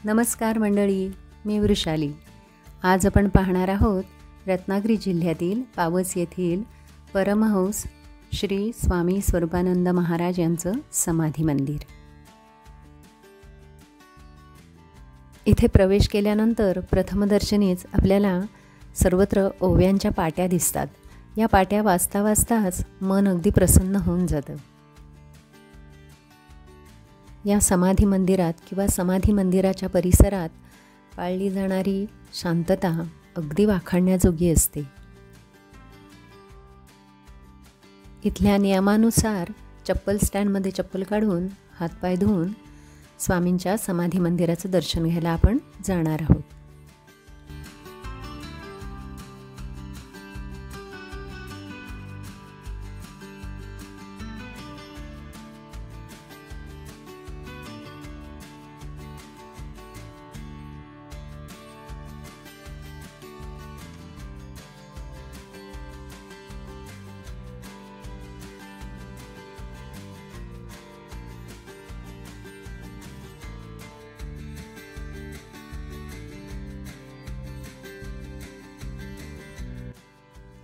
नमस्कार मंडळी, मी वृषाली. आज आपण पाहणार आहोत रत्नागिरी जिल्ह्यातील पावस येथील परमहंस श्री स्वामी स्वरूपानंद महाराज यांचं समाधी मंदिर. इथे प्रवेश केल्यानंतर प्रथमदर्शनीच आपल्याला सर्वत्र ओव्यांच्या पाट्या दिसतात. या पाट्या वाचता वाचताच मन अगदी प्रसन्न होऊन जातं. या समाधी मंदिरात किंवा समाधी मंदिराच्या परिसरात पाळली जाणारी शांतता अगदी वाखाणण्याजोगी असते. इथल्या नियमानुसार चप्पल स्टँडमध्ये चप्पल काढून हातपाय धुवून स्वामींच्या समाधी मंदिराचं दर्शन घ्यायला आपण जाणार आहोत.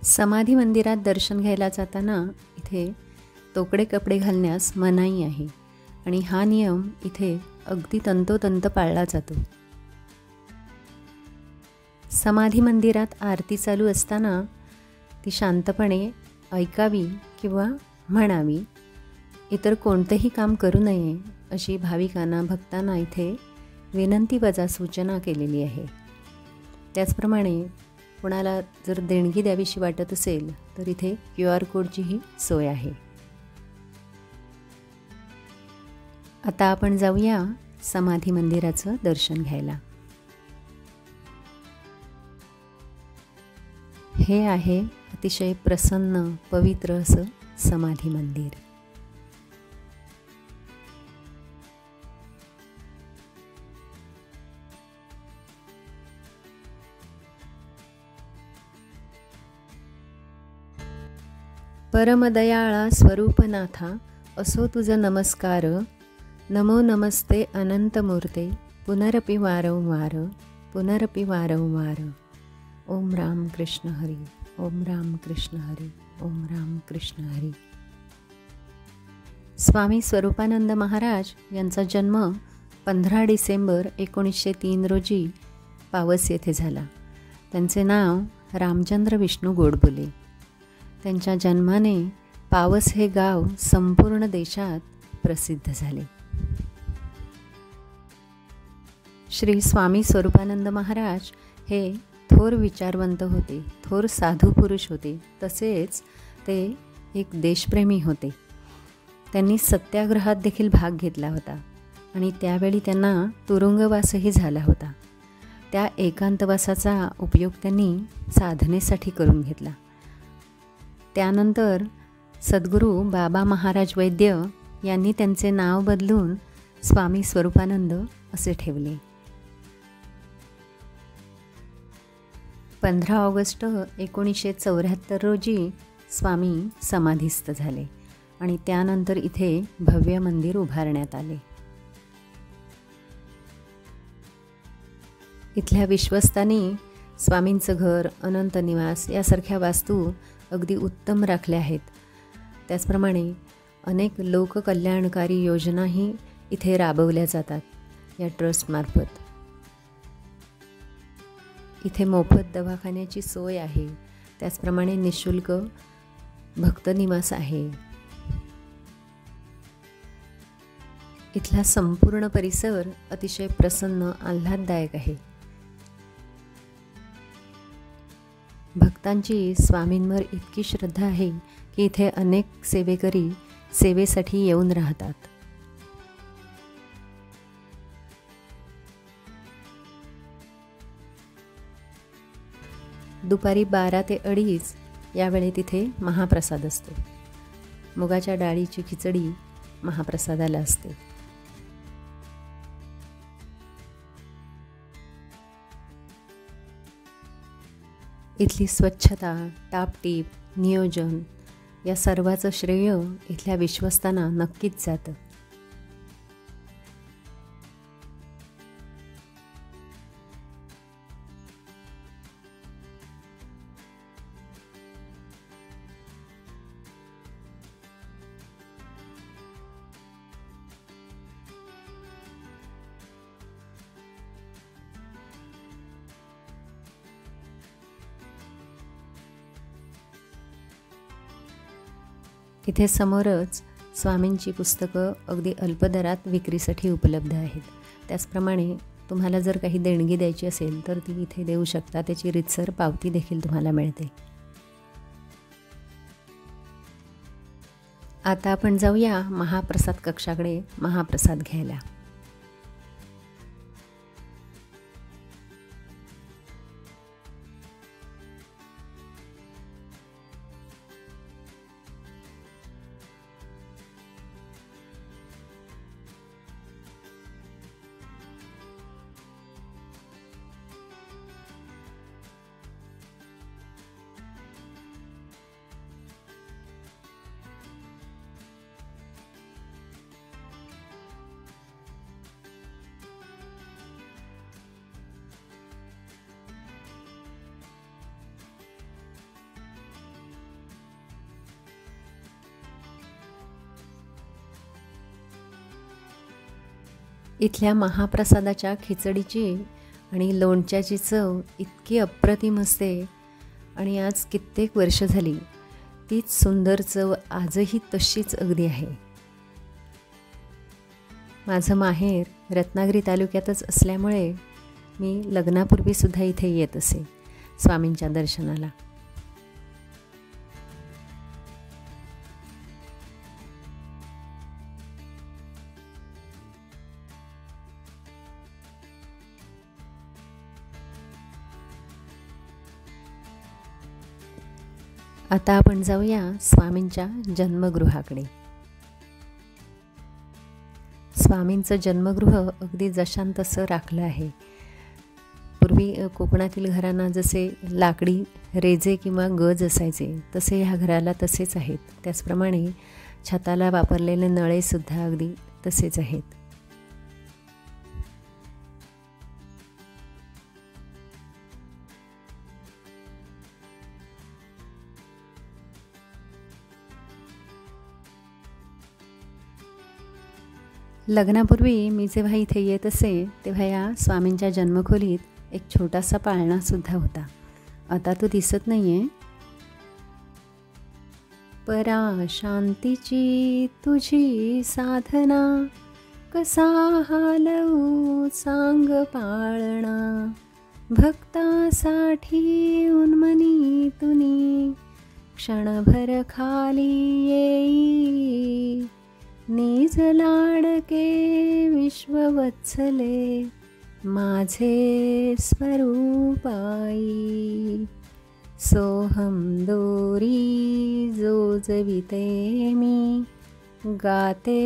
समाधी मंदिरात दर्शन घ्यायला जाताना इथे तोकडे कपडे घालण्यास मनाई आहे आणि हा नियम इथे अगदी तंतोतंत पाळला जातो. समाधी मंदिरात आरती चालू असताना ती शांतपणे ऐकावी किंवा म्हणावी. इतर कोणतेही काम करू नये अशी भाविकांना भक्तांना इथे विनंतीवजा सूचना केलेली आहे. त्याचप्रमाणे कोणाला जर देणगी द्यावीशी वाटत असेल तर इथे QR कोडचीही सोय आहे. आता आपण जाऊया समाधी मंदिराचं दर्शन घ्यायला. हे आहे अतिशय प्रसन्न पवित्र असं समाधी मंदिर. परमदयाळा स्वरूपनाथा असो तुझ नमस्कार. नमो नमस्ते अनंतमूर्ते पुनरपि वारंवार पुनरपि वारंवार. ओम राम कृष्ण हरी. ओम राम कृष्ण हरी. ओम राम कृष्ण हरी. स्वामी स्वरूपानंद महाराज यांचा जन्म 15 डिसेंबर 1903 रोजी पावस येथे झाला. त्यांचे नाव रामचंद्र विष्णू गोडबोले. त्यांच्या जन्माने पावस हे गाव संपूर्ण देशात प्रसिद्ध झाले. श्री स्वामी स्वरूपानंद महाराज हे थोर विचारवंत होते, थोर साधू पुरुष होते, तसेच ते एक देशप्रेमी होते. त्यांनी सत्याग्रहात देखील भाग घेतला होता आणि त्यावेळी त्यांना तुरुंगवासही झाला होता. त्या एकांतवासाचा उपयोग त्यांनी साधनेसाठी करून घेतला. त्यानंतर सद्गुरू बाबा महाराज वैद्य यांनी त्यांचे नाव बदलून स्वामी स्वरूपानंद असे ठेवले. 15 ऑगस्ट 1974 रोजी स्वामी समाधीस्थ झाले आणि त्यानंतर इथे भव्य मंदिर उभारण्यात आले. इथल्या विश्वस्तांनी स्वामींचं घर, अनंत निवास यासारख्या वास्तू अगदी उत्तम राखल्या आहेत. त्याचप्रमाणे अनेक लोककल्याणकारी योजनाही इथे राबवल्या जातात या ट्रस्टमार्फत. इथे मोफत दवाखान्याची सोय आहे. त्याचप्रमाणे निःशुल्क भक्तनिवास आहे. इथला संपूर्ण परिसर अतिशय प्रसन्न आल्हाददायक आहे. भक्तांची स्वामींवर इतकी श्रद्धा आहे की इथे अनेक सेवेकरी सेवेसाठी येऊन राहतात. दुपारी 12 ते 2:30 या वेळेत इथे महाप्रसाद असतो. मुगाच्या डाळीची खिचडी महाप्रसादाला असते. इथली स्वच्छता, टापटीप, नियोजन या सर्वाचं श्रेय इथल्या विश्वस्तांना नक्कीच जातं. इथे समोरच स्वामींची पुस्तकं अगदी अल्प दरात विक्रीसाठी उपलब्ध आहेत. त्याचप्रमाणे तुम्हाला जर काही देणगी द्यायची असेल तर ती इथे देऊ शकता. त्याची रीतसर पावती देखील तुम्हाला मिळते. आता आपण जाऊया महाप्रसाद कक्षाकडे महाप्रसाद घ्यायला. इथल्या महाप्रसादाच्या खिचडीची आणि लोणच्याची चव इतकी अप्रतिम असते आणि आज कित्येक वर्ष झाली तीच सुंदर चव आजही तशीच अगदी आहे. माझं माहेर रत्नागिरी तालुक्यातच असल्यामुळे मी लग्नापूर्वीसुद्धा इथे येत असे स्वामींच्या दर्शनाला. आता आपण जाऊया स्वामींच्या जन्मगृहाकडे. स्वामींचं जन्मगृह अगदी जशान तसं राखलं आहे. पूर्वी कोकणातील घरांना जसे लाकडी रेजे किंवा गज असायचे तसे ह्या घराला तसेच आहेत. त्याचप्रमाणे छताला वापरलेले नळेसुद्धा अगदी तसेच आहेत. लग्नापूर्वी मी जेव्हा इथे येत असे तेव्हा या स्वामींच्या जन्मखोलीत एक छोटासा पाळणासुद्धा होता. आता तो दिसत नाही आहे. परा शांतीची तुझी साधना कसा हालवू सांग पाळणा भक्तासाठी उन्मनी तुनी क्षणभर खाली येई निज लाडके विश्ववत्सले माझे स्वरूपाई सोहम दोरी जोजविते मी गाते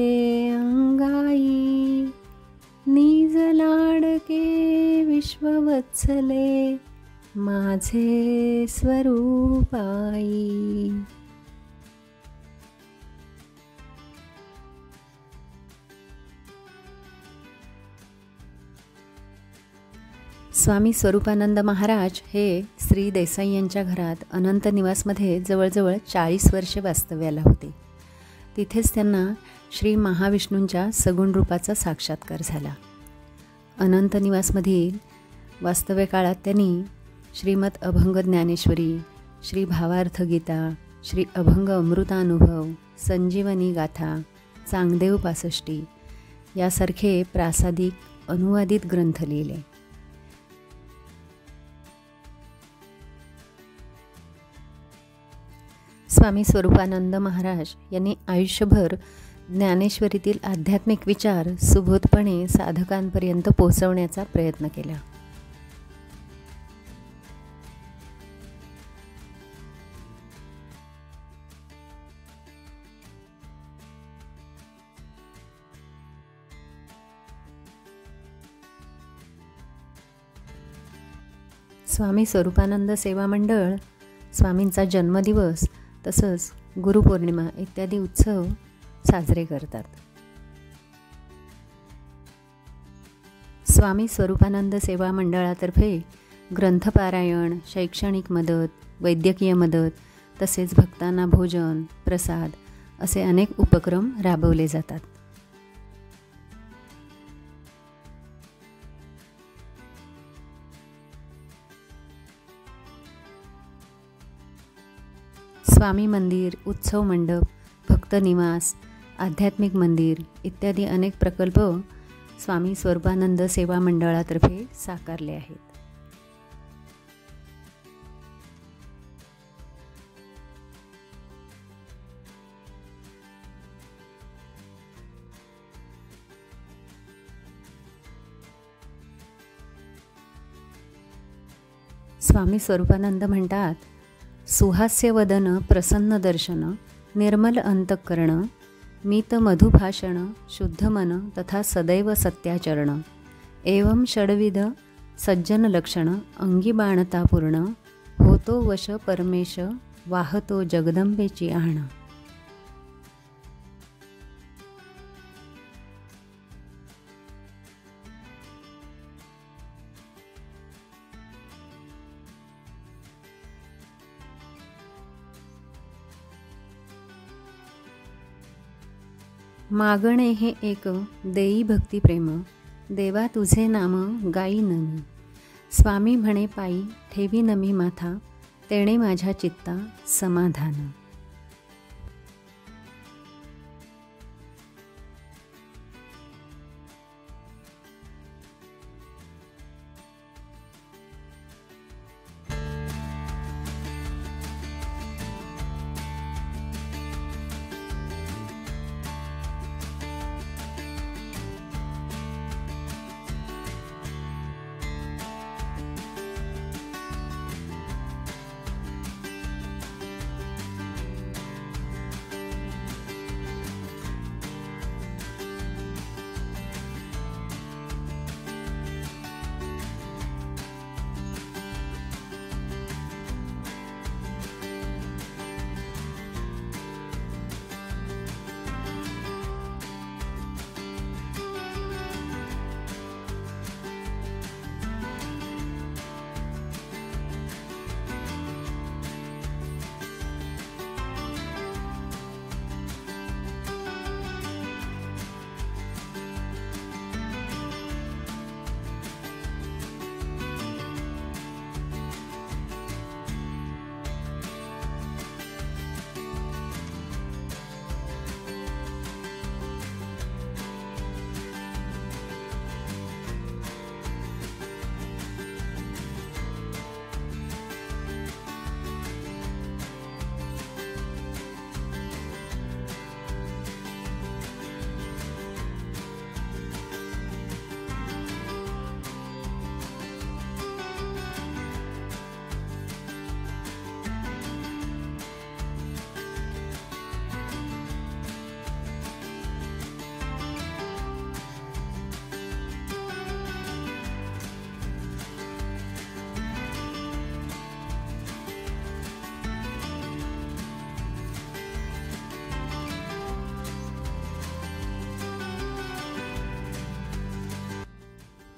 अंगाई निज लाडके विश्ववत्सले माझे स्वरूपाई. स्वामी स्वरूपानंद महाराज हे श्री देसाई यांच्या घरात अनंत निवासमध्ये जवळजवळ 40 वर्षे वास्तव्याला होते. तिथेच त्यांना श्री महाविष्णूंच्या सगुण रूपाचा साक्षात्कार झाला. अनंत निवासमधील वास्तव्य काळात त्यांनी श्रीमद अभंग ज्ञानेश्वरी, श्री भावार्थ गीता, श्री अभंग अमृतानुभव, संजीवनी गाथा, चांगदेव पासष्टी यासारखे प्रासादिक अनुवादित ग्रंथ लिहिले. स्वामी स्वरूपानंद महाराज यांनी आयुष्यभर ज्ञानेश्वरीतील आध्यात्मिक विचार सुबोधपणे साधकांपर्यंत पोहोचवण्याचा प्रयत्न केला. स्वामी स्वरूपानंद सेवा मंडळ स्वामींचा जन्मदिवस तसंच गुरुपौर्णिमा इत्यादी उत्सव साजरे करतात. स्वामी स्वरूपानंद सेवा मंडळातर्फे ग्रंथपारायण, शैक्षणिक मदत, वैद्यकीय मदत तसेच भक्तांना भोजन, प्रसाद असे अनेक उपक्रम राबवले जातात. स्वामी मंदिर, उत्सव मंडप, भक्तनिवास, आध्यात्मिक मंदिर इत्यादी अनेक प्रकल्प स्वामी स्वरूपानंद सेवा मंडळातर्फे साकारले आहेत. स्वामी स्वरूपानंद म्हणतात, सुहास्य वदन प्रसन्न दर्शन निर्मल अंतःकरण मीत मधुभाषण शुद्ध मन तथा सदैव सत्याचरण एवं षड्विध सज्जन लक्षण अंगी बाणता पूर्ण होतो वश परमेश वाहतो जगदंबेची आण. मागणे हे एक देई भक्ती प्रेम देवा तुझे नाम गाई नमी स्वामी म्हणे पायी ठेवी नमी माथा तेणे माझ्या चित्ता समाधान.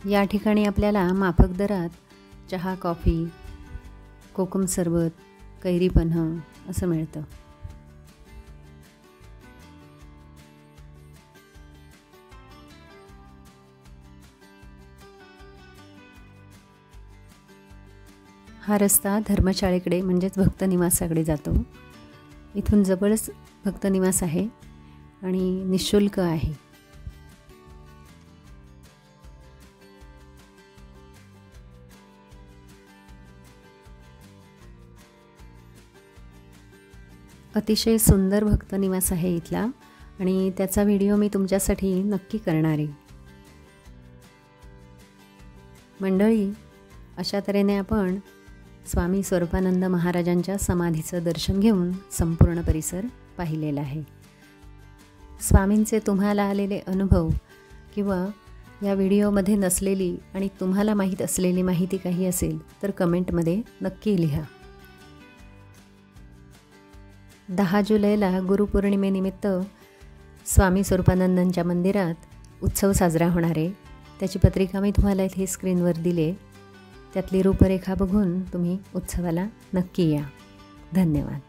या ठिकाणी आपल्याला माफक दरात चहा, कॉफी, कोकम सरबत, कैरी पन्ह असं मिळतं. हा रस्ता धर्मशाळेकडे म्हणजेच भक्तनिवासाकडे जातो. इथून जवळच भक्तनिवास आहे आणि निःशुल्क आहे. अतिशय सुंदर भक्तनिवास आहे इथला आणि त्याचा व्हिडिओ मी तुमच्यासाठी नक्की करणार आहे. मंडळी, अशा तऱ्हेने आपण स्वामी स्वरूपानंद महाराजांच्या समाधीचं दर्शन घेऊन संपूर्ण परिसर पाहिलेला आहे. स्वामींचे तुम्हाला आलेले अनुभव किंवा या व्हिडिओमध्ये नसलेली आणि तुम्हाला माहीत असलेली माहिती काही असेल तर कमेंटमध्ये नक्की लिहा. 10 जुलैला गुरुपौर्णिमेनिमित्त स्वामी स्वरूपानंदांच्या मंदिरात उत्सव साजरा होणार आहे. त्याची पत्रिका मी तुम्हाला इथे स्क्रीनवर दिली. त्यातली रूपरेखा बघून तुम्ही उत्सवाला नक्की या. धन्यवाद.